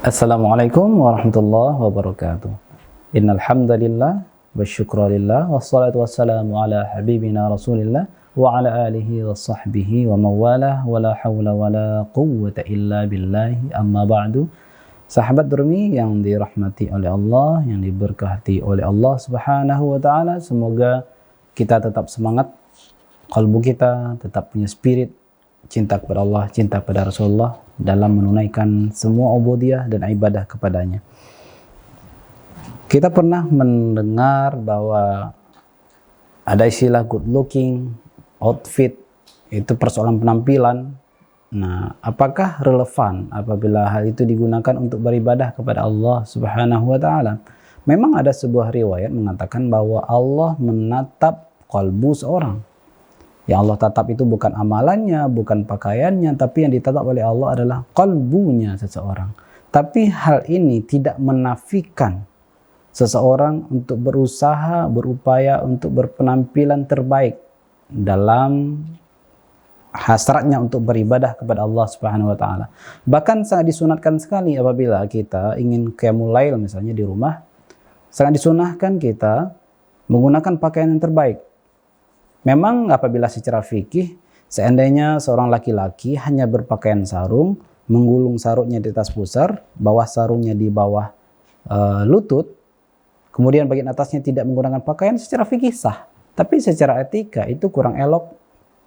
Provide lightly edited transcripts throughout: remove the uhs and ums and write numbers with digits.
Assalamualaikum warahmatullahi wabarakatuh. Innal hamdalillah wa syukralillah wassalatu wassalamu ala habibina Rasulillah wa ala alihi wa sahbihi wa mawalah wa la hawla wa la quwwata illa billahi amma ba'du. Sahabat Durmi yang dirahmati oleh Allah, yang diberkati oleh Allah Subhanahu wa taala, semoga kita tetap semangat, kalbu kita tetap punya spirit cinta kepada Allah, cinta kepada Rasulullah dalam menunaikan semua ubudiyah dan ibadah kepadanya. Kita pernah mendengar bahwa ada istilah good looking, outfit, itu persoalan penampilan. Nah, apakah relevan apabila hal itu digunakan untuk beribadah kepada Allah Subhanahu wa taala? Memang ada sebuah riwayat mengatakan bahwa Allah menatap kalbu seorang. Yang Allah tatap itu bukan amalannya, bukan pakaiannya, tapi yang ditatap oleh Allah adalah kalbunya seseorang. Tapi hal ini tidak menafikan seseorang untuk berusaha, berupaya untuk berpenampilan terbaik dalam hasratnya untuk beribadah kepada Allah Subhanahu wa taala. Bahkan sangat disunatkan sekali apabila kita ingin qiyamul lail misalnya di rumah, sangat disunahkan kita menggunakan pakaian yang terbaik. Memang apabila secara fikih, seandainya seorang laki-laki hanya berpakaian sarung, menggulung sarungnya di atas pusar, bawah sarungnya di bawah lutut, kemudian bagian atasnya tidak menggunakan pakaian, secara fikih sah. Tapi secara etika itu kurang elok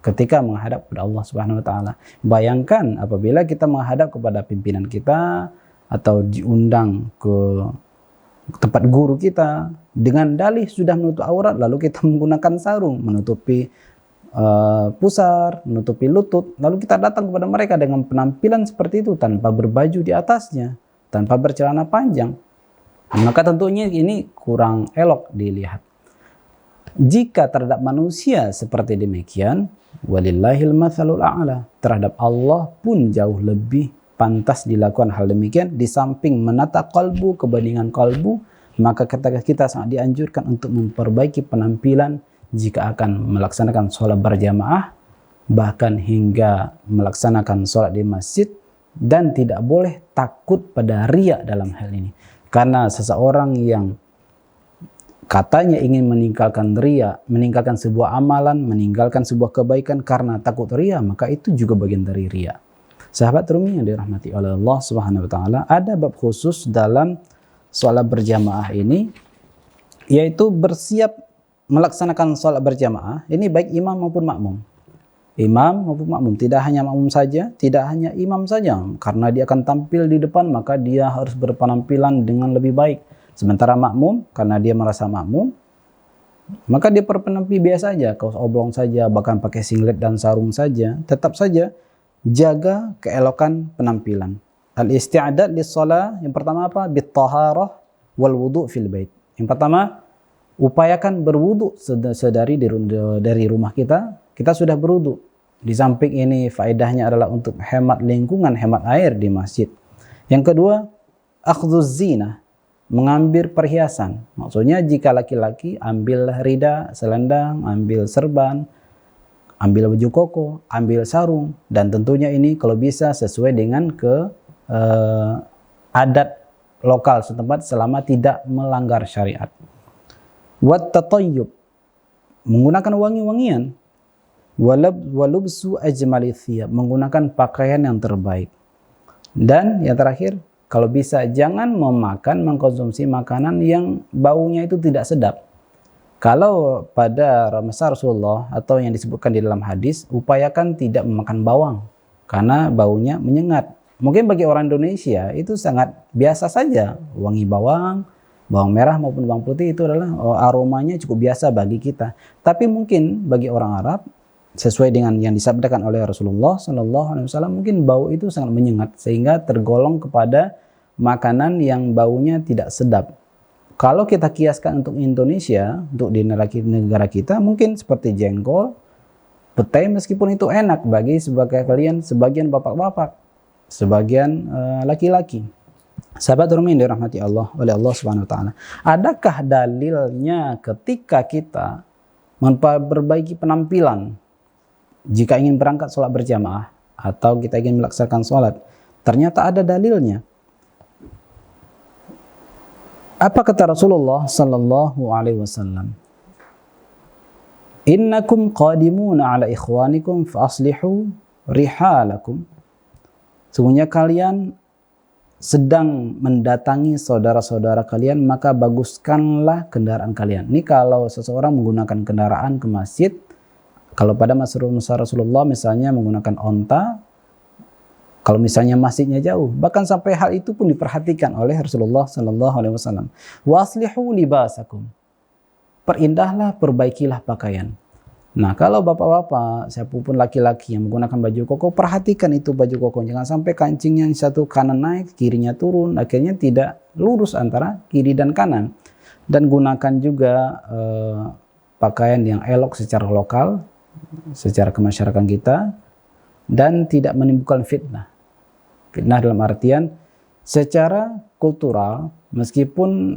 ketika menghadap kepada Allah Subhanahu wa taala. Bayangkan apabila kita menghadap kepada pimpinan kita atau diundang ke tempat guru kita dengan dalih sudah menutup aurat, lalu kita menggunakan sarung menutupi pusar, menutupi lutut, lalu kita datang kepada mereka dengan penampilan seperti itu tanpa berbaju di atasnya, tanpa bercelana panjang, maka tentunya ini kurang elok dilihat. Jika terhadap manusia seperti demikian, walillahil matsalul a'la, terhadap Allah pun jauh lebih pantas dilakukan hal demikian. Di samping menata kalbu, kebandingan kalbu, maka kita sangat dianjurkan untuk memperbaiki penampilan jika akan melaksanakan sholat berjamaah, bahkan hingga melaksanakan sholat di masjid, dan tidak boleh takut pada riya dalam hal ini. Karena seseorang yang katanya ingin meninggalkan riya, meninggalkan sebuah amalan, meninggalkan sebuah kebaikan karena takut riya, maka itu juga bagian dari riya. Sahabat Rumi yang dirahmati oleh Allah Subhanahu wa taala, ada bab khusus dalam sholat berjamaah ini, yaitu bersiap melaksanakan sholat berjamaah. Ini baik imam maupun makmum. Imam maupun makmum, tidak hanya makmum saja, tidak hanya imam saja. Karena dia akan tampil di depan, maka dia harus berpenampilan dengan lebih baik. Sementara makmum, karena dia merasa makmum, maka dia berpenampilan biasa saja, kaos oblong saja, bahkan pakai singlet dan sarung saja, tetap saja jaga keelokan penampilan. Al-isti'adad lis-shalah, yang pertama apa? Bit-taharah wal wudu' fil bait. Yang pertama, upayakan berwudu dari rumah kita. Kita sudah berwudu. Di samping ini faedahnya adalah untuk hemat lingkungan, hemat air di masjid. Yang kedua, akhdhuz zinah, mengambil perhiasan. Maksudnya jika laki-laki ambil rida, selendang, ambil serban, ambil baju koko, ambil sarung, dan tentunya ini kalau bisa sesuai dengan adat lokal setempat selama tidak melanggar syariat. Wat tatayyub, menggunakan wangi-wangian. Walubsu ajmali thiyab, menggunakan pakaian yang terbaik. Dan yang terakhir, kalau bisa jangan mengkonsumsi makanan yang baunya itu tidak sedap. Kalau pada masa Rasulullah atau yang disebutkan di dalam hadis, upayakan tidak memakan bawang karena baunya menyengat. Mungkin bagi orang Indonesia itu sangat biasa saja, wangi bawang merah maupun bawang putih itu adalah aromanya cukup biasa bagi kita. Tapi mungkin bagi orang Arab, sesuai dengan yang disabdakan oleh Rasulullah SAW, mungkin bau itu sangat menyengat sehingga tergolong kepada makanan yang baunya tidak sedap. Kalau kita kiaskan untuk Indonesia, untuk di negara kita, mungkin seperti jengkol, petai, meskipun itu enak bagi sebagian bapak-bapak, sebagian laki-laki. Sahabat Rumi yang dirahmati Allah oleh Allah Subhanahu wa taala. Adakah dalilnya ketika kita memperbaiki penampilan jika ingin berangkat sholat berjamaah atau kita ingin melaksanakan sholat? Ternyata ada dalilnya. Apa kata Rasulullah sallallahu alaihi wasallam? Innakum qadimuna ala ikhwanikum fa aslihu rihalakum. Sungguhnya kalian sedang mendatangi saudara-saudara kalian, maka baguskanlah kendaraan kalian. Ini kalau seseorang menggunakan kendaraan ke masjid, kalau pada masa Rasulullah misalnya menggunakan onta, kalau misalnya masjidnya jauh, bahkan sampai hal itu pun diperhatikan oleh Rasulullah sallallahu alaihi wasallam. Wa aslihu libasakum. Perindahlah, perbaikilah pakaian. Nah, kalau bapak-bapak, siapapun laki-laki yang menggunakan baju koko, perhatikan itu baju koko. Jangan sampai kancingnya yang satu kanan naik, kirinya turun, akhirnya tidak lurus antara kiri dan kanan. Dan gunakan juga pakaian yang elok secara lokal, secara kemasyarakatan kita, dan tidak menimbulkan fitnah. Fitnah dalam artian secara kultural, meskipun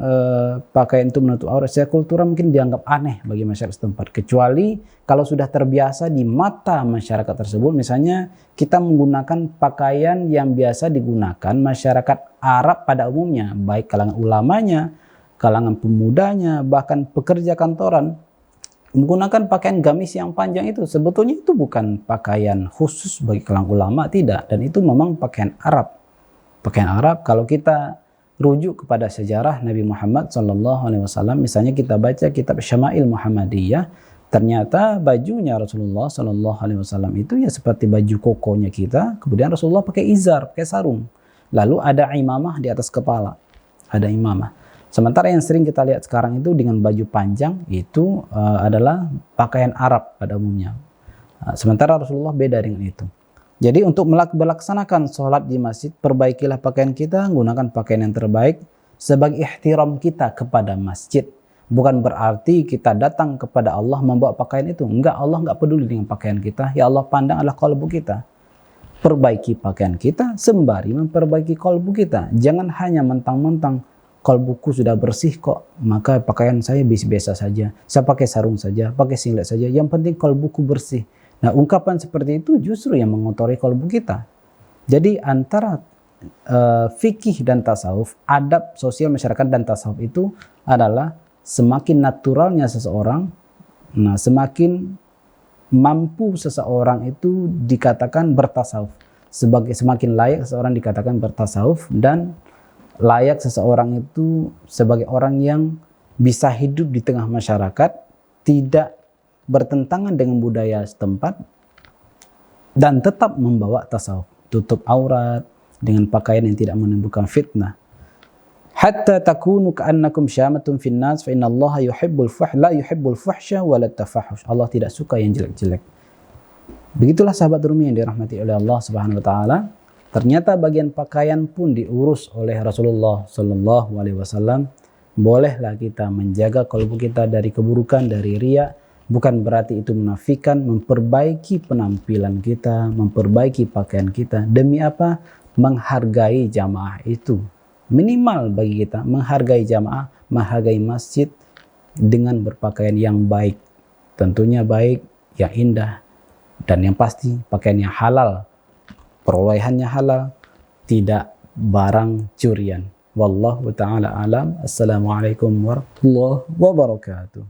pakaian itu menutup aurat, secara kultural mungkin dianggap aneh bagi masyarakat setempat. Kecuali kalau sudah terbiasa di mata masyarakat tersebut, misalnya kita menggunakan pakaian yang biasa digunakan masyarakat Arab pada umumnya, baik kalangan ulamanya, kalangan pemudanya, bahkan pekerja kantoran, menggunakan pakaian gamis yang panjang itu. Sebetulnya itu bukan pakaian khusus bagi kalangan ulama, tidak. Dan itu memang pakaian Arab. Pakaian Arab, kalau kita rujuk kepada sejarah Nabi Muhammad SAW, misalnya kita baca kitab Syama'il Muhammadiyah, ternyata bajunya Rasulullah SAW itu ya seperti baju kokonya kita. Kemudian Rasulullah pakai izar, pakai sarung. Lalu ada imamah di atas kepala. Ada imamah. Sementara yang sering kita lihat sekarang itu dengan baju panjang, itu adalah pakaian Arab pada umumnya. Sementara Rasulullah beda dengan itu. Jadi untuk melaksanakan sholat di masjid, perbaikilah pakaian kita, gunakan pakaian yang terbaik sebagai ihtiram kita kepada masjid. Bukan berarti kita datang kepada Allah membawa pakaian itu. Enggak, Allah enggak peduli dengan pakaian kita. Ya Allah pandang adalah kalbu kita. Perbaiki pakaian kita sembari memperbaiki kalbu kita. Jangan hanya mentang-mentang kalbuku sudah bersih kok, maka pakaian saya biasa saja. Saya pakai sarung saja, pakai singlet saja. Yang penting kalbuku bersih. Nah, ungkapan seperti itu justru yang mengotori kalbu kita. Jadi antara fikih dan tasawuf, adab sosial masyarakat dan tasawuf itu adalah semakin naturalnya seseorang, nah semakin mampu seseorang itu dikatakan bertasawuf. Semakin layak seseorang dikatakan bertasawuf, dan layak seseorang itu sebagai orang yang bisa hidup di tengah masyarakat, tidak bertentangan dengan budaya setempat, dan tetap membawa tasawuf, tutup aurat dengan pakaian yang tidak menimbulkan fitnah. Hatta takunu ka'annakum syamatun finnas fa innallaha yuhibbul la yuhibbul fuhsya wa la tafahush. Allah tidak suka yang jelek-jelek. Begitulah sahabat Rumi yang dirahmati oleh Allah Subhanahu wa taala. Ternyata bagian pakaian pun diurus oleh Rasulullah sallallahu alaihi wasallam. Bolehlah kita menjaga kalbu kita dari keburukan, dari riya. Bukan berarti itu menafikan, memperbaiki penampilan kita, memperbaiki pakaian kita. Demi apa? Menghargai jamaah itu. Minimal bagi kita menghargai jamaah, menghargai masjid dengan berpakaian yang baik. Tentunya baik, yang indah, dan yang pasti pakaian yang halal. Perolehannya halal, tidak barang curian. Wallahu ta'ala alam. Assalamualaikum warahmatullahi wabarakatuh.